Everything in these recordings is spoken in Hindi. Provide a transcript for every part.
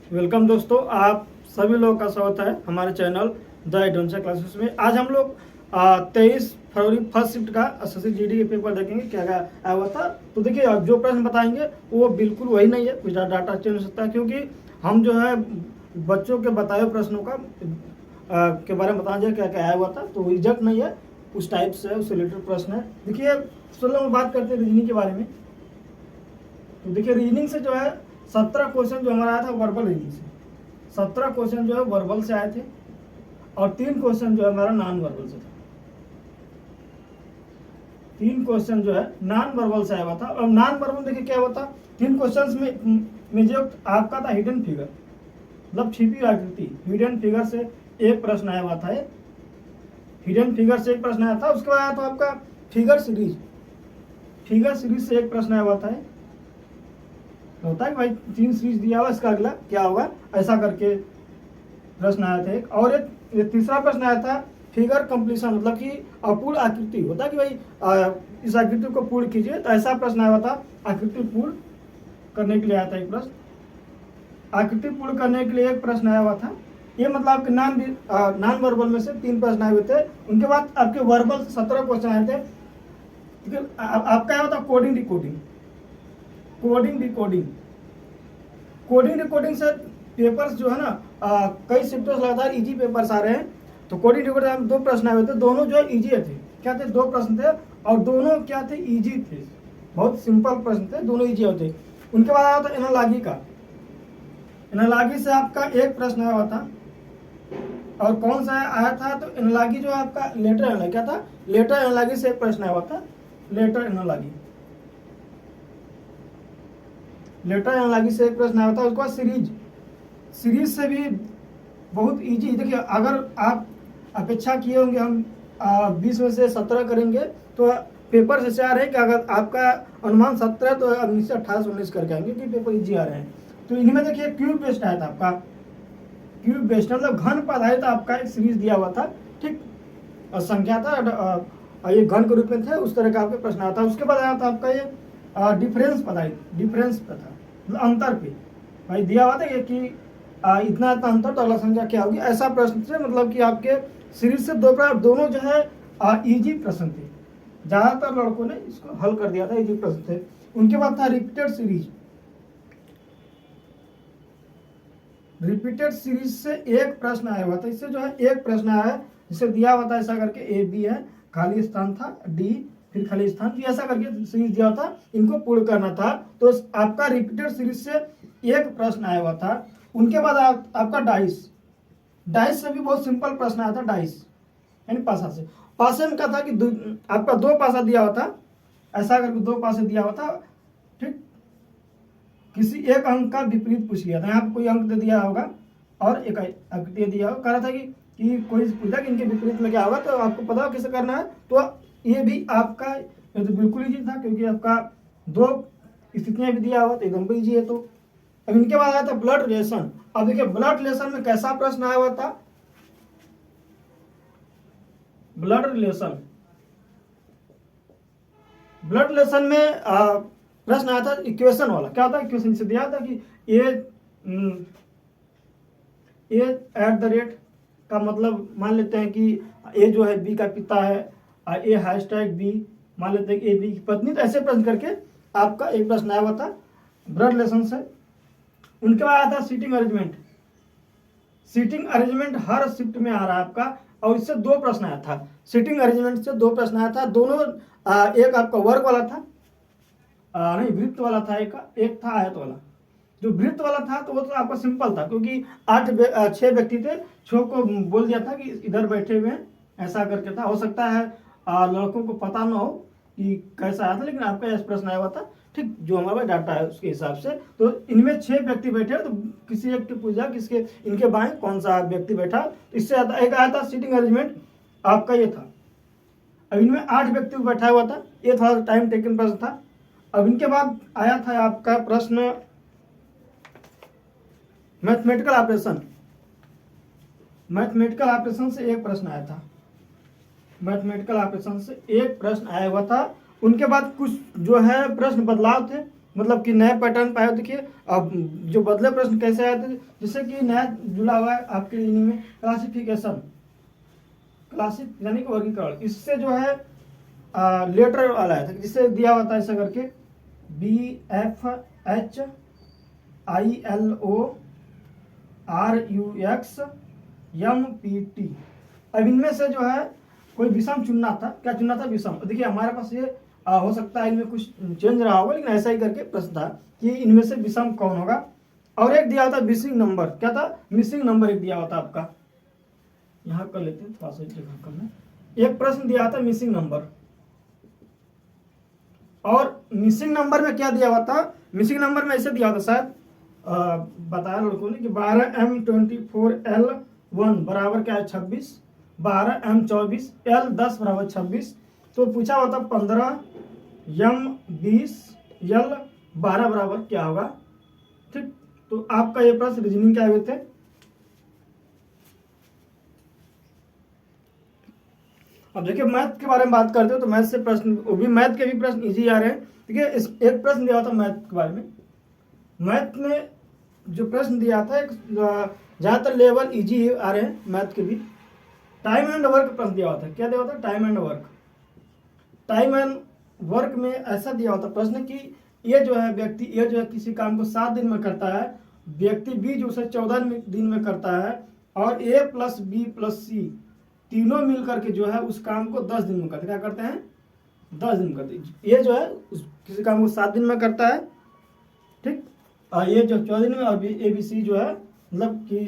वेलकम दोस्तों, आप सभी लोगों का स्वागत है हमारे चैनल द एडवेंचर क्लासेस में। आज हम लोग 23 फरवरी फर्स्ट शिफ्ट का एसएससी जीडी के पेपर देखेंगे क्या क्या आया हुआ था। तो देखिए, अब जो प्रश्न बताएंगे वो बिल्कुल वही नहीं है, कुछ डाटा चेंज हो सकता है, क्योंकि हम जो है बच्चों के बताए हुए प्रश्नों का के बारे में बताना चाहिए क्या क्या आया हुआ था। तो रिजल्ट नहीं है, उस टाइप से उससे रिलेटेड प्रश्न है। देखिए, चलो हम बात करते हैं रीजनिंग के बारे में। तो देखिए, रीजनिंग से जो है 17 क्वेश्चन जो हमारा आया था वर्बल रीजनिंग से, 17 क्वेश्चन जो है वर्बल से आए थे और 3 क्वेश्चन जो है हमारा नॉन वर्बल से था। 3 क्वेश्चन जो है नॉन वर्बल से आया हुआ था। और नॉन वर्बल देखिए क्या हुआ था, 3 क्वेश्चन में जो आपका था हिडन फिगर, मतलब छिपी आकृति, हिडन फिगर से एक प्रश्न आया हुआ था। हिडन फिगर से एक प्रश्न आया था। उसके बाद आया था आपका फिगर सीरीज, फिगर सीरीज से एक प्रश्न आया हुआ था। होता है कि भाई 3 सीरीज दिया हुआ, इसका अगला क्या होगा, ऐसा करके प्रश्न आया था एक। और एक तीसरा प्रश्न आया था फिगर कंप्लीशन, मतलब कि अपूर्ण आकृति। होता है कि भाई इस आकृति को पूर्ण कीजिए, तो ऐसा प्रश्न आया हुआ था। आकृति पूर्ण करने के लिए आया था एक प्रश्न, आकृति पूर्ण करने के लिए एक प्रश्न आया हुआ था। ये मतलब आपके नॉन वर्बल में से 3 प्रश्न आए हुए थे। उनके बाद आपके वर्बल 17 क्वेश्चन आए थे। आपका आया हुआ था coding decoding, coding decoding, coding decoding से पेपर्स जो है ना कई शिफ्टों से लगातार इजी पेपर्स आ रहे हैं। तो कोडिंग डिकोडिंग में 2 प्रश्न आए हुए थे, दोनों जो है इजी थे। क्या थे, 2 प्रश्न थे और दोनों क्या थे, इजी थे, बहुत सिंपल प्रश्न थे, दोनों इजी होते। उनके बाद आया था एनालॉजी का, एनालॉजी से आपका एक प्रश्न आया हुआ था। और कौन सा आया था, तो एनालॉजी जो आपका लेटर एनालॉजी, क्या था, लेटर एनालॉजी से एक प्रश्न आया हुआ था। लेटर एनालॉजी, लेटर एनालॉजी से एक प्रश्न आया था। उसके बाद सीरीज, सीरीज से भी बहुत इजी। देखिए, अगर आप अपेक्षा किए होंगे हम 20 में से 17 करेंगे, तो पेपर से आ रहे हैं कि अगर आपका अनुमान 17 तो अब नीचे 28-19 करके आएंगे, क्योंकि पेपर इजी आ रहे हैं। तो इनमें देखिए क्यूब बेस्ड आया था आपका, क्यूब बेस्ड मतलब घन पर आधारित आपका एक सीरीज दिया हुआ था, ठीक, और संख्या था ये घन के रूप में थे, उस तरह का आपके प्रश्न आया था। उसके बाद आया था आपका ये डिफरेंस पर आधारित, डिफरेंस पर था, मतलब अंतर पे भाई दिया हुआ था कि इतना इतना अंतर तो अगला संख्या क्या होगी, ऐसा प्रश्न से, मतलब कि आपके सीरीज से 2 प्रकार, दोनों जो है इजी प्रश्न थे। ज्यादातर लड़कों ने इसको हल कर दिया था, इजी प्रश्न थे। उनके बाद था रिपीटेड सीरीज, रिपीटेड सीरीज से एक प्रश्न आया हुआ था। इससे जो है एक प्रश्न आया है, जिसे दिया हुआ था ऐसा करके ए बी है, खाली स्थान था डी, फिर खाली स्थान, फिर ऐसा करके सीरीज दिया था, इनको पूर्ण करना था। तो आपका रिपीटेड सीरीज से एक प्रश्न आया हुआ था। उनके बाद आपका डाइस, डाइस से भी बहुत सिंपल प्रश्न आया था। डाइस यानी पासा से, पासे में क्या था कि आपका 2 पासा दिया हुआ था, ऐसा करके 2 पासे दिया हुआ था, ठीक, किसी एक अंक का विपरीत पूछ लिया था। यहाँ पे कोई अंक दे दिया होगा और एक आकृति दिया होगा, कह रहा था कि कोई पूछा कि इनके विपरीत में क्या होगा, तो आपको पता हो कैसे करना है। तो ये भी आपका ये तो बिल्कुल इजी था, क्योंकि आपका 2 स्थितियां भी दिया हुआ तो एकदम इजी है। तो अब इनके बाद आया था ब्लड रिलेशन। अब देखिए ब्लड रिलेशन में कैसा प्रश्न आया हुआ था, ब्लड रिलेशन, ब्लड रिलेशन में प्रश्न आया था इक्वेशन वाला। क्या होता है इक्वेशन से दिया था कि ए एट द रेट का मतलब मान लेते हैं कि ए जो है बी का पिता है, ए हैशटैग बी, मान लेते हैं कि ए बी की पत्नी। तो ऐसे प्रश्न करके आपका एक प्रश्न आया हुआ था ब्लड रिलेशन से। उनके बाद आया था सीटिंग अरेंजमेंट, सीटिंग अरेंजमेंट हर शिफ्ट में आ रहा है आपका, और इससे 2 प्रश्न आया था। सीटिंग अरेंजमेंट से 2 प्रश्न आया था, दोनों एक आपका वर्ग वाला था, नहीं वृत्त वाला था, एक था आयत वाला। जो वृत्त वाला था तो वो तो आपका सिंपल था, क्योंकि 6 व्यक्ति थे, 6 को बोल दिया था कि इधर बैठे हुए हैं, ऐसा करके था। हो सकता है लड़कों को पता ना हो कि कैसा आया था, लेकिन आपका ऐसा प्रश्न आया हुआ था, ठीक, जो हमारा डाटा है उसके हिसाब से। तो इनमें 6 व्यक्ति बैठे, तो किसी एक को पूछा किसके इनके बाएं कौन सा व्यक्ति बैठा, तो इससे एक आया था सीटिंग अरेंजमेंट, आपका ये था। अब इनमें 8 व्यक्ति बैठा हुआ था, ये थोड़ा टाइम टेकन प्रश्न था। अब इनके बाद आया था आपका प्रश्न मैथमेटिकल ऑपरेशन, मैथमेटिकल ऑपरेशन से एक प्रश्न आया था, मैथमेटिकल ऑपरेशन से एक प्रश्न आया हुआ था। उनके बाद कुछ जो है प्रश्न बदलाव थे, मतलब कि नए पैटर्न पाए। देखिए अब जो बदले प्रश्न कैसे आए थे, जैसे कि नया जुड़ा हुआ है आपके इन्हीं में क्लासिफिकेशन, क्लासिक यानी कि वर्गीकरण, इससे जो है लेटर वाला है जिससे दिया हुआ था ऐसा करके BFHILORUXMPT। अब इनमें से जो है कोई विषम चुनना था, क्या चुनना था, विषम। देखिए हमारे पास ये हो सकता है इनमें कुछ चेंज रहा होगा, लेकिन ऐसा ही करके प्रश्न था कि इनमें से विषम कौन होगा। और एक दिया होता मिसिंग नंबर, क्या था, मिसिंग नंबर एक दिया होता आपका, यहाँ कर लेते हैं थोड़ा सा जगह करना। एक प्रश्न दिया था मिसिंग नंबर, और मिसिंग नंबर में क्या दिया हुआ था, मिसिंग नंबर में ऐसे दिया होता शायद बताया लड़कों ने कि 12M24L1 बराबर क्या है 26, 12M24L10 बराबर 26। तो पूछा हुआ था 15M20L12 बराबर क्या होगा। ठीक, तो आपका ये प्रश्न रीजनिंग के आए थे। अब देखिए मैथ के बारे में बात करते हो तो मैथ से प्रश्न, वो भी मैथ के भी प्रश्न इजी आ रहे हैं। देखिए इस एक प्रश्न दिया था मैथ के बारे में, मैथ में जो प्रश्न दिया था ज़्यादातर लेवल इजी आ रहे हैं मैथ के भी। टाइम एंड वर्क प्रश्न दिया हुआ था, क्या दिया हुआ था, time and work. Time and work में ऐसा दिया हुआ था प्रश्न कि ये जो है व्यक्ति, ये जो है किसी काम को 7 दिन में करता है, व्यक्ति बी जो उसे 14 दिन में करता है, और ए प्लस बी प्लस सी तीनों मिल करके जो है उस काम को 10 दिन में करते, क्या करते हैं, 10 दिन करते हैं। ये जो है किसी काम को 7 दिन में करता है, ठीक, और ये जो 14 दिन में, और ए बी सी जो है मतलब कि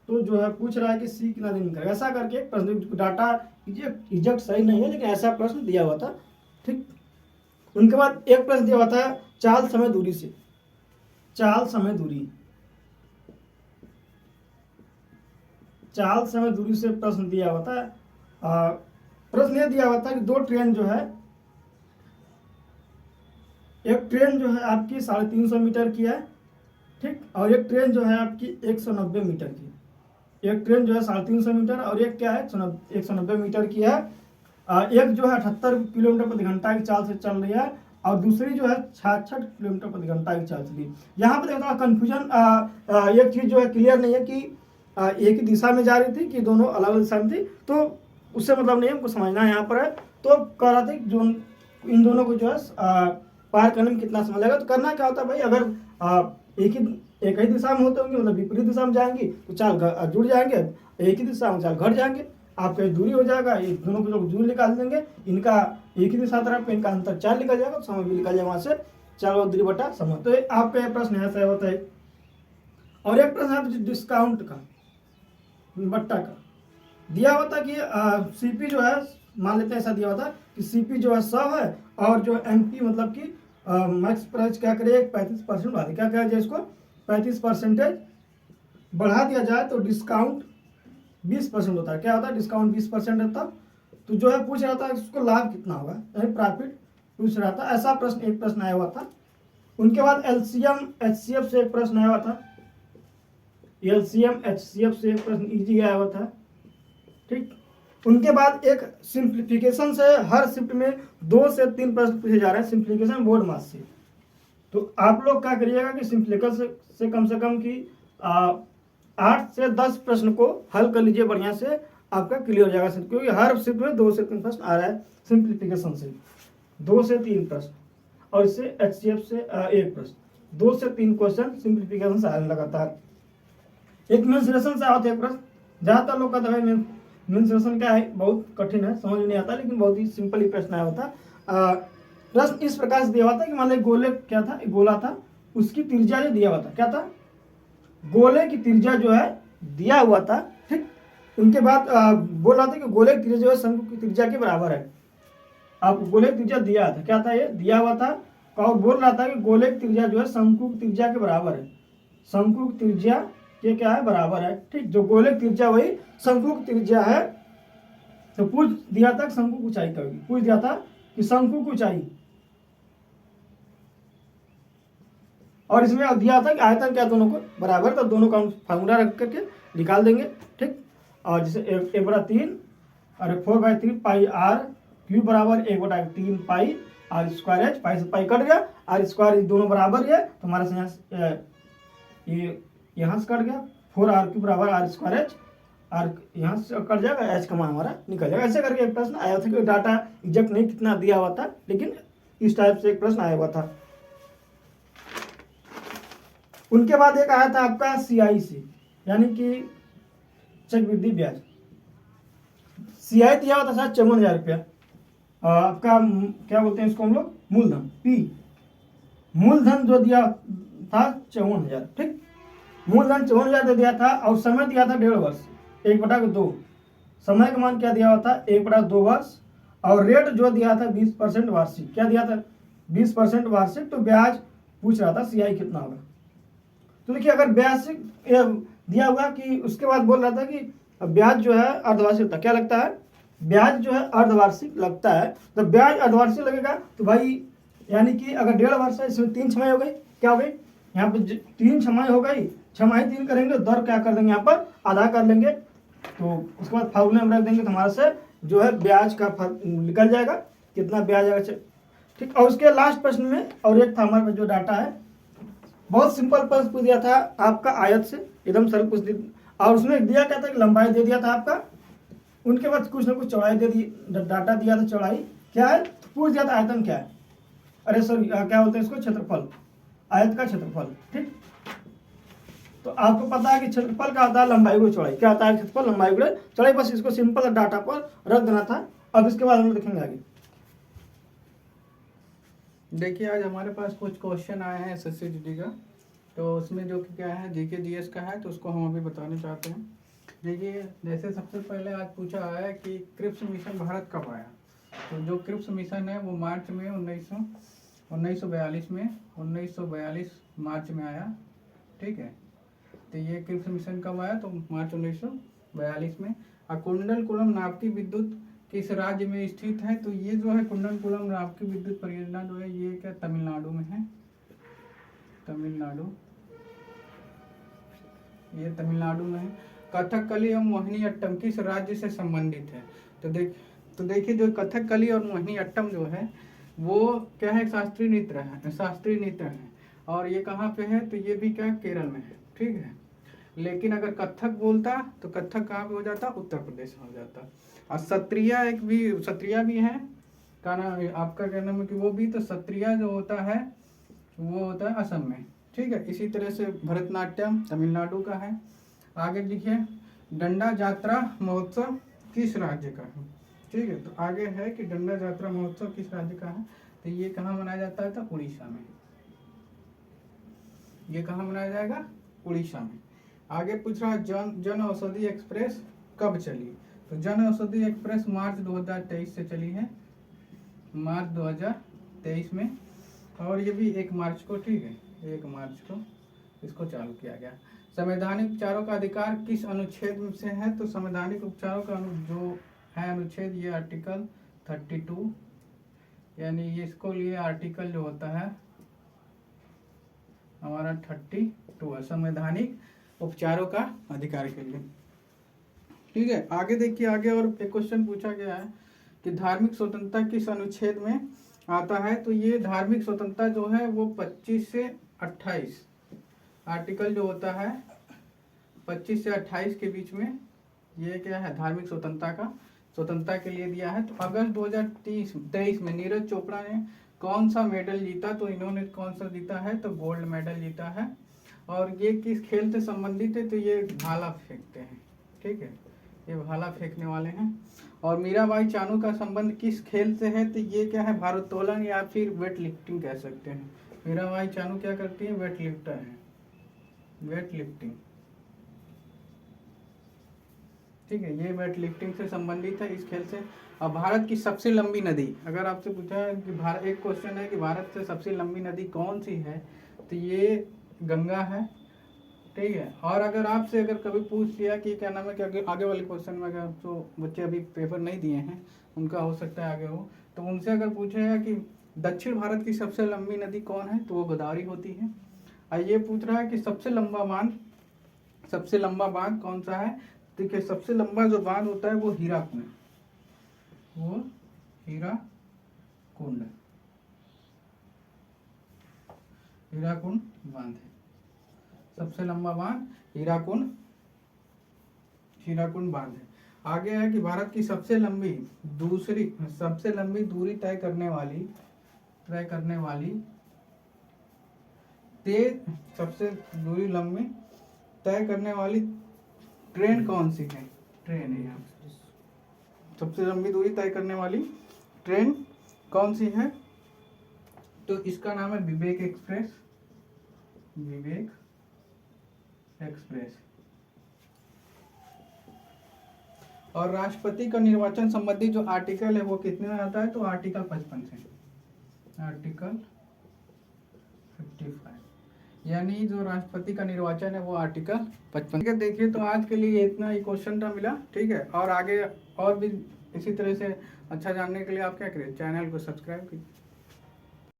तो जो है पूछ रहा है कि सी कितना दिन में करेगा, ऐसा करके प्रश्न, डाटा इजेक्ट सही नहीं है लेकिन ऐसा प्रश्न दिया हुआ था। ठीक, उनके बाद एक प्रश्न दिया हुआ था चाल समय दूरी से, चाल समय दूरी, चाल समय दूरी से प्रश्न दिया हुआ था। प्रश्न यह दिया हुआ था कि दो ट्रेन जो है, एक ट्रेन जो है आपकी 350 मीटर की है, ठीक, और एक ट्रेन जो है आपकी 190 मीटर की। एक ट्रेन जो है 350 मीटर और एक क्या है 190 मीटर की है। एक जो है 78 किलोमीटर प्रति घंटा की चाल से चल रही है, और दूसरी जो है 66 किलोमीटर प्रति घंटा की चाल से रही है। यहाँ पर देखो कंफ्यूजन, एक चीज जो है क्लियर नहीं है कि एक ही दिशा में जा रही थी कि दोनों अलग अलग दिशा में थी, तो उससे मतलब नहीं, हमको समझना यहाँ पर है। तो कह रहा था जो इन दोनों को जो है पार करने में कितना समय लगेगा। तो करना क्या होता है भाई, अगर एक ही दिशा में होते होंगे, मतलब विपरीत दिशा में जाएंगी तो चाल जुड़ जाएंगे, एक ही दिशा में चाल घट जाएंगे, आपका दूरी हो जाएगा, ये दोनों के लोग दूरी निकाल देंगे, इनका एक ही दिशा तरफ इनका अंतर 4 निकल जाएगा, तो समय भी निकल जाएगा वहां से 4 दूरी बटा समय। तो आपका यह प्रश्न ऐसा होता है। और एक प्रश्न है डिस्काउंट का, बट्टा का दिया हुआ था कि सीपी जो है, मान लेते हैं ऐसा दिया हुआ था कि सीपी जो है 100 है, और जो एमपी मतलब कि मैक्स प्राइस क्या करे 35% बढ़ा दे, क्या कहा जाए इसको 35% बढ़ा दिया जाए तो डिस्काउंट 20% होता है। क्या होता है, डिस्काउंट 20% होता। तो जो है पूछ रहा था इसको लाभ कितना होगा, यानी प्रॉफिट पूछ रहा था। ऐसा प्रश्न एक प्रश्न आया हुआ था। उनके बाद एलसीएम एचसीएफ से एक प्रश्न आया हुआ था, एलसीएम एचसीएफ से एक प्रश्न इजी आया हुआ था। ठीक, उनके बाद एक सिंप्लीफिकेशन से, हर शिफ्ट में 2 से 3 प्रश्न पूछे जा रहे हैं सिंप्लीफिकेशन बोर्ड मास से। तो आप लोग क्या करिएगा कि सिंप्लीफिकेशन से कम की 8 से 10 प्रश्न को हल कर लीजिए, बढ़िया से आपका क्लियर हो जाएगा, क्योंकि हर शिफ्ट में 2 से 3 प्रश्न आ रहा है सिंप्लीफिकेशन से, 2 से 3 प्रश्न, और इससे एचसीएफ से एक प्रश्न, 2 से 3 क्वेश्चन सिंप्लीफिकेशन से आ रहे लगातार। एक मेंसुरेशन से आता है प्रश्न, ज्यादातर लोग कहते हैं मेंसुरेशन क्या है, बहुत कठिन है, समझ नहीं आता, लेकिन बहुत ही सिंपल ही प्रश्न आया होता। प्रश्न इस प्रकार से दिया हुआ था कि मान लो गोले क्या था, एक गोला था, उसकी त्रिज्या जो दिया हुआ था, क्या था, गोले की त्रिज्या जो है दिया हुआ था। ठीक, उनके बाद बोल रहा था कि गोले की त्रिज्या जो है शंकु की त्रिज्या के बराबर है। आपको गोले की त्रिज्या दिया था, क्या था, ये दिया हुआ था, और बोल रहा था कि गोले की त्रिज्या जो है शंकु की त्रिज्या के बराबर है, शंकु की त्रिज्या के क्या है, बराबर है। ठीक, जो गोले की त्रिज्या वही शंकु की त्रिज्या है। तो पूछ दिया था शंकु की ऊंचाई क्या होगी, पूछ दिया था कि शंकु की ऊंचाई, और इसमें दिया था कि आयतन क्या दोनों को बराबर, तो दोनों का फार्मूला रख करके निकाल देंगे। ठीक, और जैसे 1/3 और 4/3 पाई आर क्यूब बराबर 1/3 पाई आर स्क्वायर एच, पाई से पाई कट गया, आर स्क्वायर दोनों बराबर है तो हमारा से ये यहाँ से कट गया, 4r³ बराबर आर स्क्वायर एच, आर यहाँ से कट जाएगा, एच का मान हमारा निकल जाएगा। ऐसे करके एक प्रश्न आया था कि डाटा एग्जैक्ट नहीं कितना दिया हुआ था, लेकिन इस टाइप से एक प्रश्न आया हुआ था। उनके बाद एक आया था आपका CIC यानी कि चक वृद्धि ब्याज। CI दिया हुआ था शायद 54,000 रुपया, आपका क्या बोलते हैं इसको हम लोग, मूलधन P, मूलधन जो दिया था 54,000, ठीक, मूलधन 54,000 दे दिया था और समय दिया था 1.5 वर्ष, 1/2, समय का मान क्या दिया हुआ था 1/2 वर्ष, और रेट जो दिया था 20% वार्षिक, क्या दिया था 20% वार्षिक, तो ब्याज पूछ रहा था CI कितना होगा। तो देखिए अगर ब्याज दिया हुआ कि उसके बाद बोल रहा था कि ब्याज जो है अर्धवार्षिक लगता है, क्या लगता है, ब्याज जो है अर्धवार्षिक लगता है, तो ब्याज अर्धवार्षिक लगेगा तो भाई यानी कि अगर 1.5 वर्ष है, इसमें 3 छमाही हो गई, क्या हो गई यहाँ पे 3 छमाही हो गई, छमाही 3 करेंगे, दर क्या कर देंगे यहाँ पर आधा कर लेंगे, तो उसके बाद फार्मूले में रख देंगे तो हमारा से जो है ब्याज का निकल जाएगा कितना ब्याज आएगा, ठीक। और उसके लास्ट प्रश्न में और एक था हमारे पास जो डाटा है, बहुत सिंपल प्रश्न पूछ दिया था आपका आयत से, एकदम सरल पूछ दिया, और उसमें दिया क्या था कि लंबाई दे दिया था आपका, उनके बाद कुछ ना कुछ चौड़ाई दे दी, डाटा दिया था चौड़ाई क्या है, तो पूछ दिया था आयतन क्या है, अरे सॉरी क्या बोलते हैं इसको, क्षेत्रफल, आयत का क्षेत्रफल, ठीक। तो आपको पता है कि क्षेत्रफल का होता है लंबाई गुणा चौड़ाई, क्या होता है क्षेत्रफल लंबाई गुणा चौड़ाई, बस इसको सिंपल डाटा पर रख देना था। अब इसके बाद हम लोग देखेंगे आगे। देखिए आज हमारे पास कुछ क्वेश्चन आए हैं SSC GD का, तो उसमें जो कि क्या है GK GS का है, तो उसको हम अभी बताना चाहते हैं। देखिए जैसे सबसे पहले आज पूछा है कि क्रिप्स मिशन भारत कब आया, तो जो क्रिप्स मिशन है वो मार्च में 1942 में 1942 मार्च में आया, ठीक है। तो ये क्रिप्स मिशन कब आया, तो मार्च 1942 में। और कुंडलकुलम नाभिकीय विद्युत किस राज्य में स्थित है, तो ये जो है कुंडलकुलम नाभिकीय विद्युत परियोजना जो है ये क्या तमिलनाडु में है, तमिलनाडु, ये तमिलनाडु में है। कथकली एवं मोहिनीअट्टम किस राज्य से संबंधित है, तो देखिए जो कथकली और मोहिनीअट्टम जो है वो क्या है, शास्त्रीय नृत्य है, और ये कहाँ पे है, तो ये भी क्या केरल में है, ठीक है। लेकिन अगर कथक बोलता तो कथक कहाँ पे हो जाता, उत्तर प्रदेश में हो जाता। और सत्रिया भी है, का नाम आपका क्या नाम है कि वो भी, तो सत्रिया जो होता है वो होता है असम में, ठीक है। इसी तरह से भरतनाट्यम तमिलनाडु का है। आगे देखिए डंडा यात्रा महोत्सव किस राज्य का है, ठीक है। तो आगे है कि डंडा यात्रा महोत्सव किस राज्य का है, तो ये कहाँ मनाया जाता है, तो उड़ीसा में, ये कहाँ मनाया जाएगा, उड़ीसा में। आगे पूछ रहा है जन औषधि एक्सप्रेस कब चली, तो जन औषधि एक्सप्रेस मार्च 2023 से चली है, मार्च 2023 में, और ये भी 1 मार्च को, ठीक है, 1 मार्च को इसको चालू किया गया। संवैधानिक उपचारों का अधिकार किस अनुच्छेद से है, तो संवैधानिक उपचारों का जो है अनुच्छेद ये आर्टिकल 32, यानी ये इसको लिए आर्टिकल जो होता है हमारा 32 है, संवैधानिक उपचारों का अधिकार के लिए, ठीक है। आगे देखिए, आगे और एक क्वेश्चन पूछा गया है कि धार्मिक स्वतंत्रता किस अनुच्छेद में आता है, तो ये धार्मिक स्वतंत्रता जो है वो 25 से 28 आर्टिकल जो होता है 25 से 28 के बीच में ये क्या है, धार्मिक स्वतंत्रता के लिए दिया है। तो अगस्त 2023 में नीरज चोपड़ा ने कौन सा मेडल जीता, तो इन्होंने कौन सा जीता है, तो गोल्ड मेडल जीता है। और ये किस खेल से संबंधित है, तो ये भाला फेंकते हैं, ठीक है, ये भाला फेंकने वाले हैं। और मीराबाई चानू का संबंध किस खेल से है, तो ये क्या है, भारोत्तोलन या फिर वेट लिफ्टिंग कह सकते हैं। मीराबाई चानू क्या करती है, वेट लिफ्टर है, वेट लिफ्टिंग, ठीक है, ये वेट लिफ्टिंग से संबंधित है इस खेल से। और भारत की सबसे लंबी नदी, अगर आपसे पूछा है कि भारत, एक क्वेश्चन है कि भारत से सबसे लंबी नदी कौन सी है, तो ये गंगा है, ठीक है। और अगर आपसे अगर कभी पूछ लिया कि क्या नाम है, कि आगे वाले क्वेश्चन में अगर जो बच्चे अभी पेपर नहीं दिए हैं उनका हो सकता है आगे हो, तो उनसे अगर पूछेगा कि दक्षिण भारत की सबसे लंबी नदी कौन है, तो वो गोदावरी होती है। और ये पूछ रहा है कि सबसे लंबा बांध कौन सा है, देखिए सबसे लंबा जो बांध होता है वो हीराकुंड, हीराकुंड बांध है। सबसे लंबा बांध हीराकुंड बांध है। आगे है कि भारत की सबसे लंबी दूरी तय करने वाली सबसे दूरी लंबी तय करने वाली ट्रेन कौन सी है? ट्रेन है यहाँ। सबसे लंबी दूरी तय करने वाली ट्रेन कौन सी है? तो इसका नाम है विवेक एक्सप्रेस। और राष्ट्रपति का निर्वाचन संबंधी जो आर्टिकल है वो कितने में आता है? तो आर्टिकल 55 से, आर्टिकल 55, यानी जो राष्ट्रपति का निर्वाचन है वो आर्टिकल 55। देखिए तो आज के लिए इतना ही क्वेश्चन था मिला, ठीक है। और आगे और भी इसी तरह से अच्छा जानने के लिए आप क्या करें, चैनल को सब्सक्राइब कीजिए।